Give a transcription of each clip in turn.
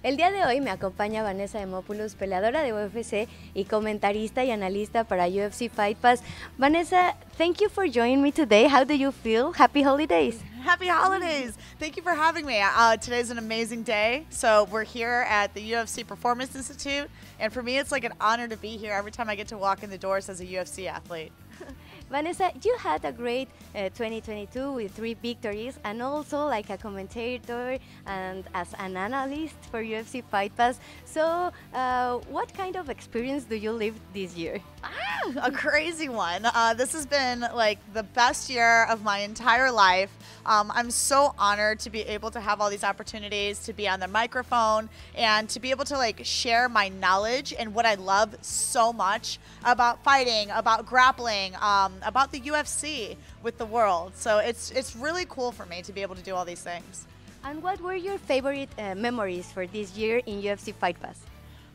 El día de hoy me acompaña Vanessa Demopoulos, peleadora de UFC y comentarista y analista para UFC Fight Pass. Vanessa, thank you for joining me today. How do you feel? Happy holidays. Happy holidays. Thank you for having me. Today's an amazing day. So we're here at the UFC Performance Institute. And for me, it's like an honor to be here every time I get to walk in the doors as a UFC athlete. Vanessa, you had a great 2022 with 3 victories and also like a commentator and as an analyst for UFC Fight Pass. So what kind of experience do you live this year? A crazy one. This has been like the best year of my entire life. I'm so honored to be able to have all these opportunities to be on the microphone and to be able to like share my knowledge and what I love so much about fighting, about grappling, about the UFC with the world. So it's really cool for me to be able to do all these things. And what were your favorite memories for this year in UFC Fight Pass?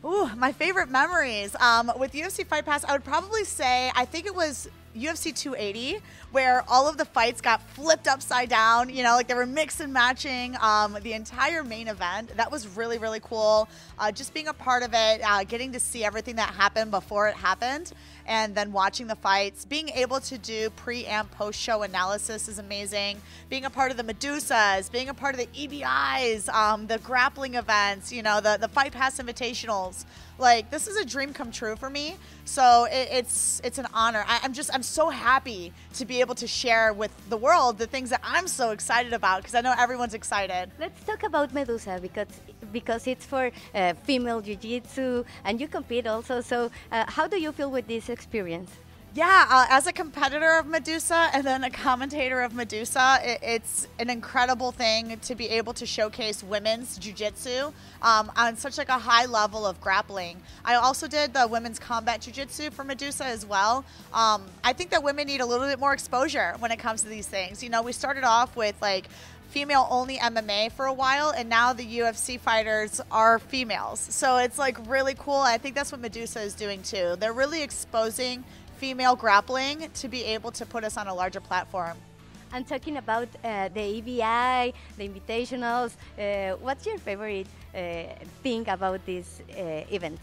Ooh, my favorite memories. With UFC Fight Pass, I would probably say, I think it was UFC 280, where all of the fights got flipped upside down, you know, like they were mix and matching the entire main event. That was really, really cool. Just being a part of it, getting to see everything that happened before it happened, and then watching the fights. Being able to do pre and post show analysis is amazing. Being a part of the Medusas, being a part of the EBIs, the grappling events, you know, the Fight Pass Invitationals. Like, this is a dream come true for me. So it's an honor. I'm so happy to be able to share with the world the things that I'm so excited about, because I know everyone's excited. Let's talk about Medusa because it's for female jiu-jitsu and you compete also. So how do you feel with this experience? Yeah, as a competitor of Medusa and then a commentator of Medusa, it's an incredible thing to be able to showcase women's jiu-jitsu on such like a high level of grappling. I also did the women's combat jiu-jitsu for Medusa as well. I think that women need a little bit more exposure when it comes to these things. You know, we started off with like female-only MMA for a while, and now the UFC fighters are females. So it's like really cool. I think that's what Medusa is doing too. They're really exposing female grappling to be able to put us on a larger platform. And talking about the EBI, the invitationals, what's your favorite thing about these events?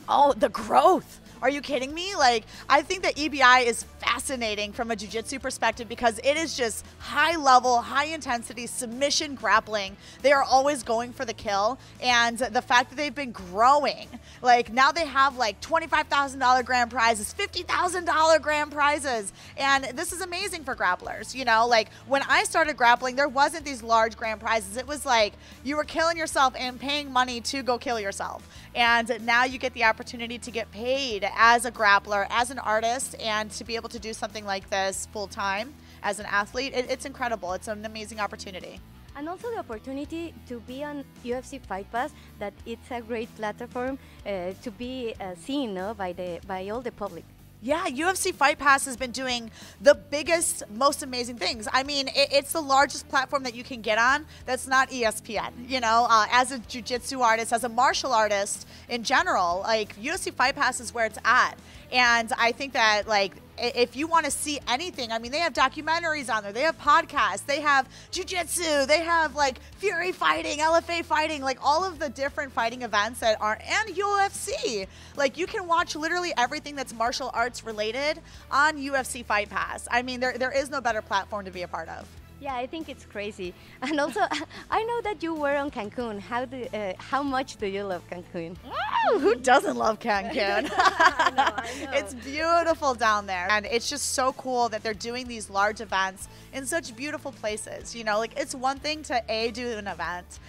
Oh, the growth. Are you kidding me? Like, I think that EBI is fascinating from a jiu-jitsu perspective because it is just high level, high intensity submission grappling. They are always going for the kill. And the fact that they've been growing, like now they have like $25,000 grand prizes, $50,000 grand prizes. And this is amazing for grapplers. You know, like when I started grappling, there wasn't these large grand prizes. It was like you were killing yourself and paying money to go kill yourself. And now you get the opportunity to get paid as a grappler, as an artist, and to be able to do something like this full time as an athlete, it's incredible. It's an amazing opportunity. And also the opportunity to be on UFC Fight Pass, that it's a great platform to be seen, no, by all the public. Yeah, UFC Fight Pass has been doing the biggest, most amazing things. I mean, it's the largest platform that you can get on that's not ESPN. You know, as a jiu-jitsu artist, as a martial artist in general, like UFC Fight Pass is where it's at. And I think that like if you want to see anything, I mean, they have documentaries on there, they have podcasts, they have jiu-jitsu, they have like Fury fighting, LFA fighting, like all of the different fighting events that are, and UFC. Like you can watch literally everything that's martial arts related on UFC Fight Pass. I mean, there is no better platform to be a part of. Yeah, I think it's crazy. And also, I know that you were on Cancun. How much do you love Cancun? Oh, who doesn't love Cancun? I know. It's beautiful down there. And it's just so cool that they're doing these large events in such beautiful places. You know, like it's one thing to A, do an event,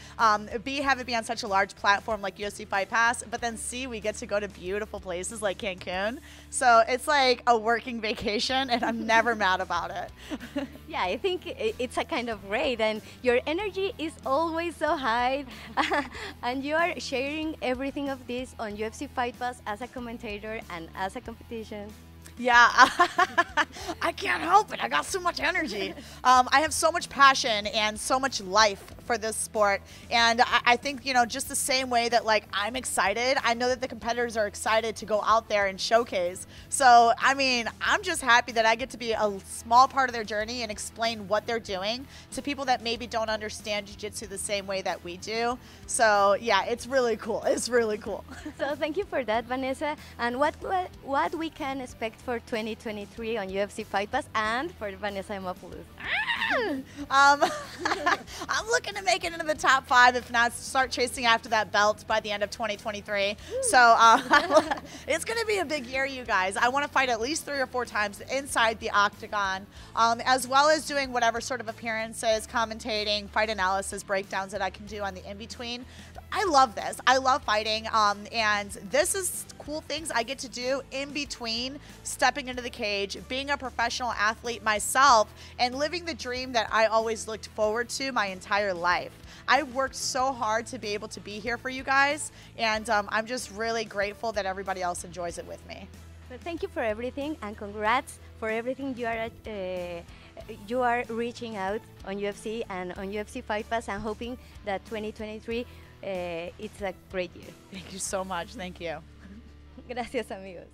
B, have it be on such a large platform like UFC Fight Pass, but then C, we get to go to beautiful places like Cancun. So it's like a working vacation and I'm never mad about it. Yeah, I think it's a kind of great, and your energy is always so high, and you are sharing everything of this on UFC Fight Pass as a commentator and as a competition. Yeah, I can't help it. I got so much energy. I have so much passion and so much life for this sport. And I think, you know, just the same way that like I'm excited, I know that the competitors are excited to go out there and showcase. So, I mean, I'm just happy that I get to be a small part of their journey and explain what they're doing to people that maybe don't understand jiu-jitsu the same way that we do. So, yeah, it's really cool. It's really cool. So thank you for that, Vanessa. And what we can expect for 2023 on UFC Fight Pass and for Vanessa Demopoulos? I'm looking to make it into the top 5, if not start chasing after that belt by the end of 2023. So it's going to be a big year, you guys. I want to fight at least 3 or 4 times inside the octagon, as well as doing whatever sort of appearances, commentating, fight analysis, breakdowns that I can do on the in-between. I love this. I love fighting, and this is cool things I get to do in between stepping into the cage, being a professional athlete myself, and living the dream that I always looked forward to my entire life. I worked so hard to be able to be here for you guys, and I'm just really grateful that everybody else enjoys it with me. Well, thank you for everything, and congrats for everything you are reaching out on UFC and on UFC Fight Pass, and hoping that 2023 it's a great year. Thank you so much. Thank you. Gracias, amigos.